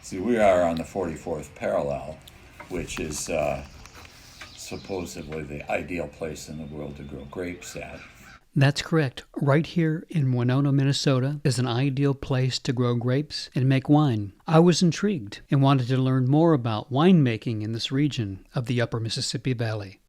See, we are on the 44th parallel, which is supposedly the ideal place in the world to grow grapes at. That's correct. Right here in Winona, Minnesota is an ideal place to grow grapes and make wine. I was intrigued and wanted to learn more about winemaking in this region of the upper Mississippi Valley.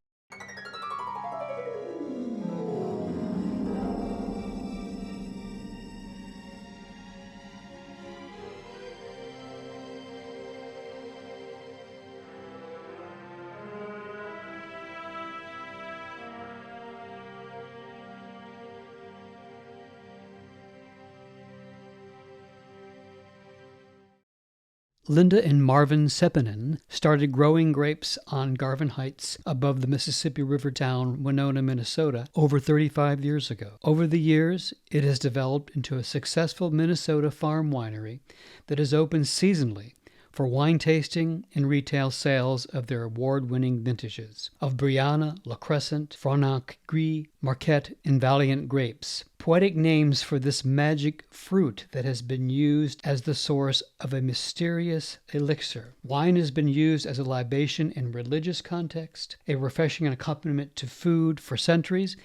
Linda and Marvin Seppanen started growing grapes on Garvin Heights above the Mississippi River town Winona, Minnesota, over 35 years ago. Over the years, it has developed into a successful Minnesota farm winery that is open seasonally for wine tasting and retail sales of their award-winning vintages of Brianna, La Crescent, Frontenac, Gris, Marquette, and Valiant grapes. Poetic names for this magic fruit that has been used as the source of a mysterious elixir. Wine has been used as a libation in religious context, a refreshing accompaniment to food for centuries,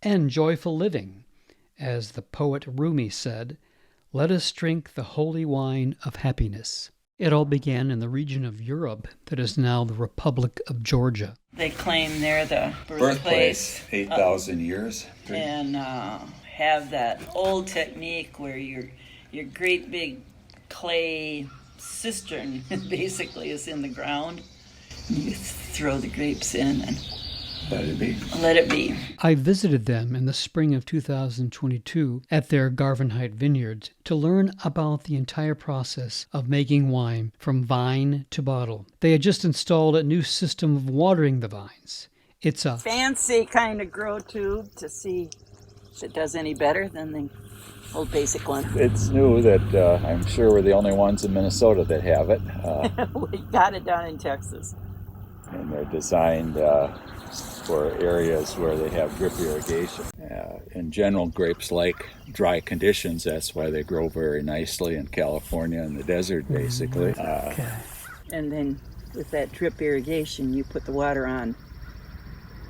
and joyful living. As the poet Rumi said, "Let us drink the holy wine of happiness." It all began in the region of Europe that is now the Republic of Georgia. They claim they're the birthplace 8,000 years. and have that old technique where your great big clay cistern basically is in the ground. You throw the grapes in and let it be. I visited them in the spring of 2022 at their Garvin Heights Vineyards to learn about the entire process of making wine from vine to bottle. They had just installed a new system of watering the vines. It's a fancy kind of grow tube to see if it does any better than the old basic one. It's new that I'm sure we're the only ones in Minnesota that have it. We got it down in Texas. And they're designed for areas where they have drip irrigation. In general, grapes like dry conditions. That's why they grow very nicely in California and the desert, basically. And then with that drip irrigation, you put the water on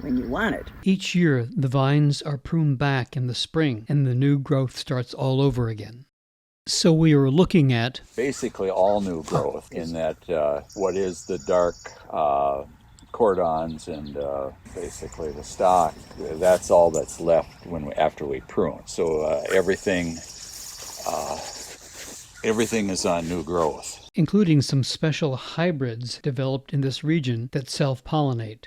when you want it. Each year, the vines are pruned back in the spring, and the new growth starts all over again. So we were looking at basically all new growth in that what is the dark cordons and basically the stock, that's all that's left after we prune. So everything is on new growth, including some special hybrids developed in this region that self-pollinate.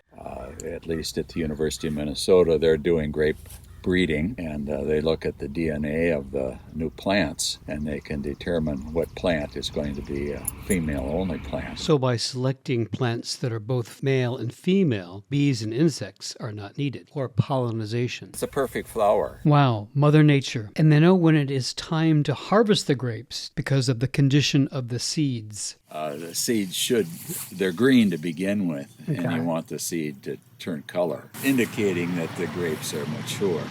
At least at the University of Minnesota, they're doing grape breeding, and they look at the DNA of the new plants, and they can determine what plant is going to be a female-only plant. So by selecting plants that are both male and female, bees and insects are not needed, or pollination. It's a perfect flower. Wow, Mother Nature. And they know when it is time to harvest the grapes because of the condition of the seeds. The seeds they're green to begin with, and you want the seed to turn color, indicating that the grapes are mature.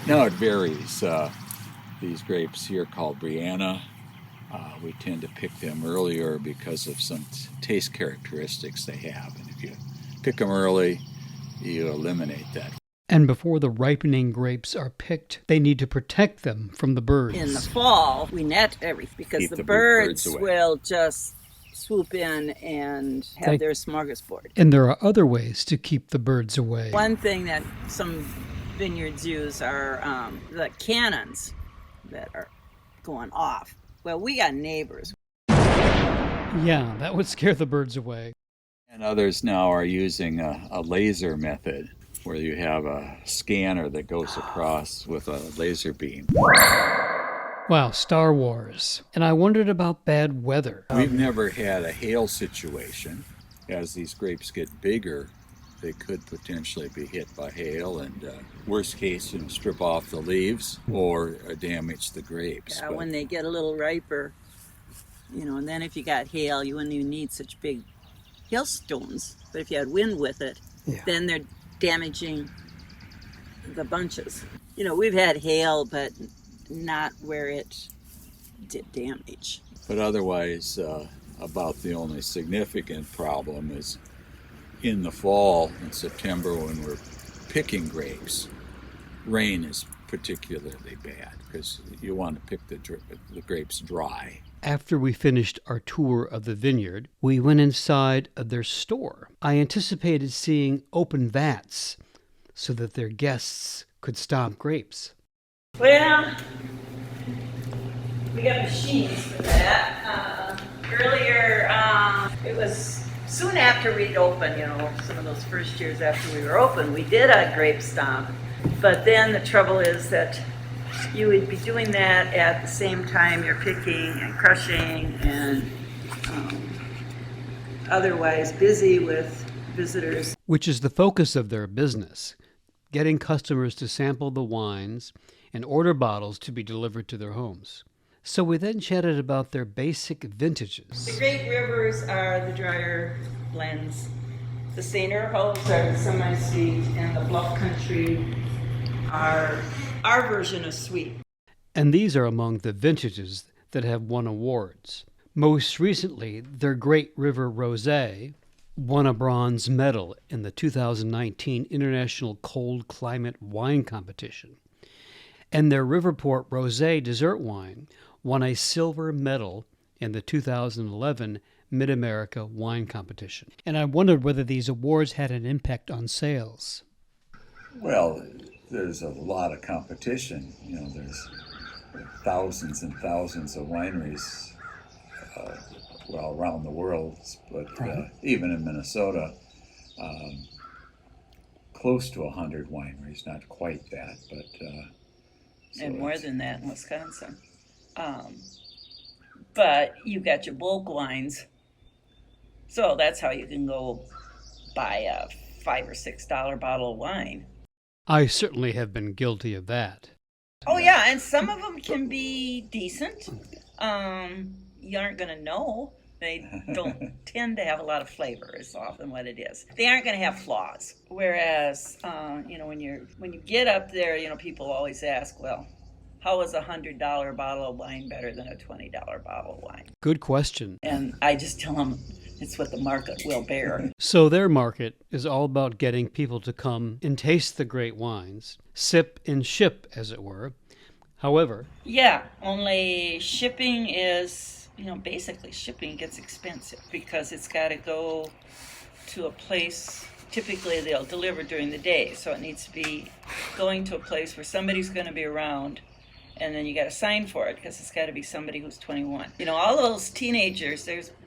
Now it varies. These grapes here called Brianna, we tend to pick them earlier because of some taste characteristics they have. And if you pick them early, you eliminate that. And before the ripening grapes are picked, they need to protect them from the birds. In the fall, we net everything because Keep the the birds away. will just swoop in and have their smorgasbord. And there are other ways to keep the birds away. One thing that some vineyards use are the cannons that are going off. Well, we got neighbors. Yeah, that would scare the birds away. And others now are using a laser method, where you have a scanner that goes across with a laser beam. Wow, Star Wars. And I wondered about bad weather. We've never had a hail situation. As these grapes get bigger, they could potentially be hit by hail, and worst case, strip off the leaves or damage the grapes. Yeah, when they get a little riper, and then if you got hail, you wouldn't even need such big hailstones. But if you had wind with it, then they're damaging the bunches. We've had hail, but not where it did damage. But otherwise, About the only significant problem is in the fall, in September, when we're picking grapes, rain is particularly bad because you want to pick the grapes dry. After we finished our tour of the vineyard, we went inside of their store. I anticipated seeing open vats so that their guests could stomp grapes. Well, we got machines for that. Earlier, it was soon after we'd opened, some of those first years after we were open, we did a grape stomp. But then the trouble is that you would be doing that at the same time you're picking and crushing and otherwise busy with visitors. Which is the focus of their business, getting customers to sample the wines and order bottles to be delivered to their homes. So we then chatted about their basic vintages. The Great Rivers are the drier blends. The St. Erholds are the semi-sweet, and the Bluff Country are our version of sweet. And these are among the vintages that have won awards. Most recently, their Great River Rosé won a bronze medal in the 2019 International Cold Climate Wine Competition. And their Riverport Rosé dessert wine won a silver medal in the 2011 Mid-America Wine Competition. And I wondered whether these awards had an impact on sales. Well, there's a lot of competition. There's thousands and thousands of wineries, around the world, but even in Minnesota, close to 100 wineries, not quite that, but... and more than that in Wisconsin. But you got your bulk wines, so that's how you can go buy a $5 or $6 bottle of wine. I certainly have been guilty of that. Oh yeah, and some of them can be decent. You aren't going to know. They don't tend to have a lot of flavor is often what it is. They aren't going to have flaws. Whereas, when you get up there, people always ask, well, how is a $100 bottle of wine better than a $20 bottle of wine? Good question. And I just tell them it's what the market will bear. So their market is all about getting people to come and taste the great wines, sip and ship, as it were. However... Yeah, only shipping is, basically shipping gets expensive because it's got to go to a place. Typically they'll deliver during the day, so it needs to be going to a place where somebody's going to be around, and then you got to sign for it because it's got to be somebody who's 21. All those teenagers,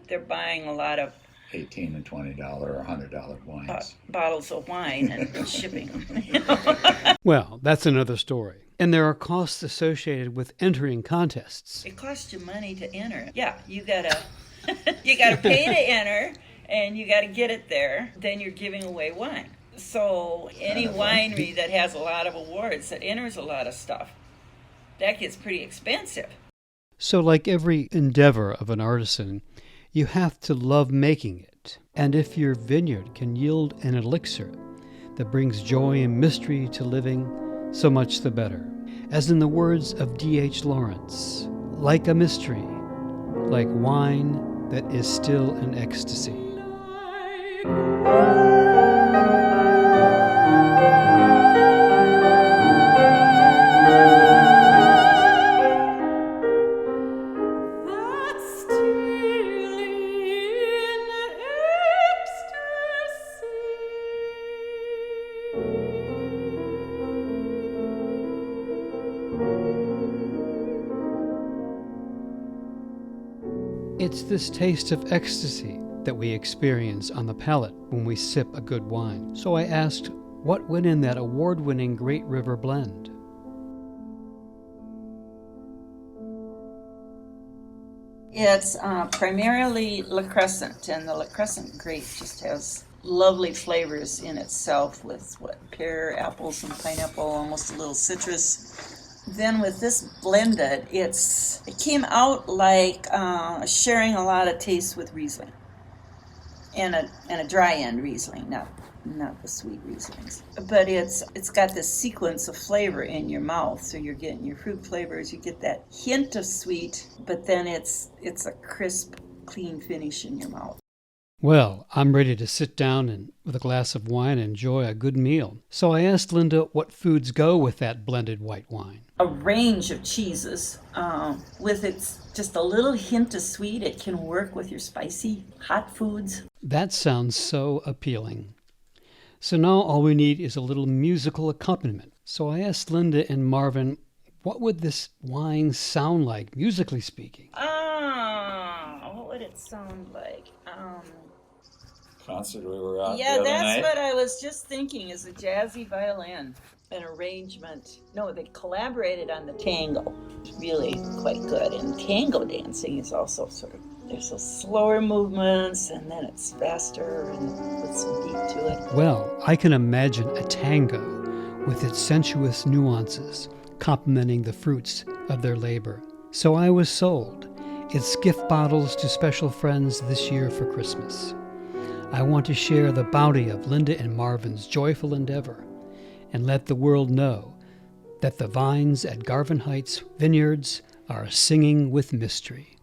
they're buying a lot of $18 and $20 or $100 wines. Bottles of wine and shipping them. Well, that's another story. And there are costs associated with entering contests. It costs you money to enter. Yeah, you gotta pay to enter, and you gotta get it there. Then you're giving away wine. So any winery that has a lot of awards, that enters a lot of stuff, that gets pretty expensive. So like every endeavor of an artisan, you have to love making it. And if your vineyard can yield an elixir that brings joy and mystery to living, so much the better. As in the words of D.H. Lawrence, like a mystery, like wine that is still an ecstasy. It's this taste of ecstasy that we experience on the palate when we sip a good wine. So I asked, what went in that award-winning Great River blend? It's primarily La Crescent, and the La Crescent grape just has lovely flavors in itself with pear, apples, and pineapple, almost a little citrus. Then with this blended, it came out like sharing a lot of taste with Riesling, and a dry end Riesling, not the sweet Rieslings. But it's got this sequence of flavor in your mouth, so you're getting your fruit flavors, you get that hint of sweet, but then it's a crisp clean finish in your mouth. Well, I'm ready to sit down and with a glass of wine and enjoy a good meal. So I asked Linda what foods go with that blended white wine. A range of cheeses with its just a little hint of sweet. It can work with your spicy hot foods. That sounds so appealing. So now all we need is a little musical accompaniment. So I asked Linda and Marvin, what would this wine sound like, musically speaking? What would it sound like? Concert we were at Yeah, the other that's night. what I was just thinking, is a jazzy violin, an arrangement. No, they collaborated on the tango. It's really quite good. And tango dancing is also sort of, there's those slower movements, and then it's faster and with some beat to it. Well, I can imagine a tango with its sensuous nuances complementing the fruits of their labor. So I was sold. It's gift bottles to special friends this year for Christmas. I want to share the bounty of Linda and Marvin's joyful endeavor and let the world know that the vines at Garvin Heights Vineyards are singing with mystery.